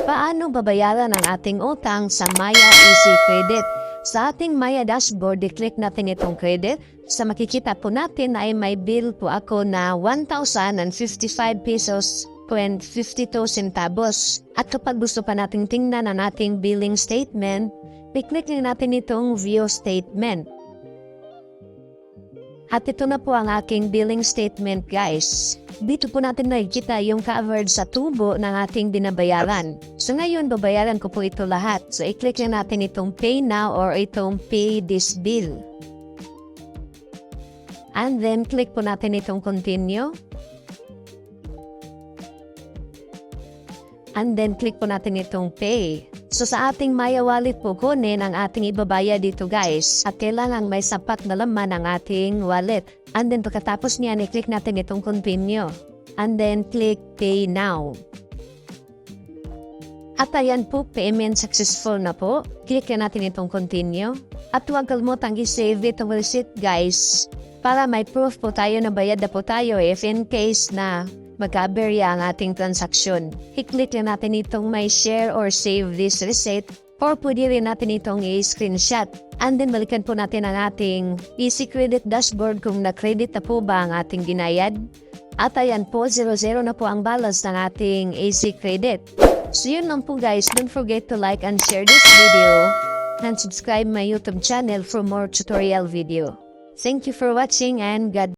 Paano babayaran ang ating utang sa Maya Easy Credit? Sa ating Maya dashboard, i-click natin itong credit. Sa makikita po natin ay may bill po ako na 1,055 pesos 52 centavos. At kapag gusto pa nating tingnan ang ating billing statement, i-click natin itong view statement. At ito na po ang aking billing statement, guys. Dito po natin nakikita yung covered sa tubo ng ating binabayaran. So ngayon, babayaran ko po ito lahat. So i-click lang natin itong pay now or itong pay this bill. And then click po natin itong continue. And then click po natin itong pay. So sa ating Maya wallet po kunin ang ating ibabaya dito, guys. At kailangan may sapat na laman ang ating wallet. And then pagkatapos niyan, i-click natin itong continue. And then click pay now. At ayan po, payment successful na po. Click natin itong continue. At huwag kalimutang i-save itong receipt, guys. Para may proof po tayo na bayad na po tayo if in case na magkaberya ang ating transaksyon. I-click lang natin itong may share or save this receipt or pwede rin natin itong i-screenshot. And then balikan po natin ang ating Easy Credit dashboard kung na-credit na po ba ang ating ginayad. At ayan po, 0-0 na po ang balance ng ating Easy Credit. So yun lang po, guys. Don't forget to like and share this video and subscribe my YouTube channel for more tutorial video. Thank you for watching and God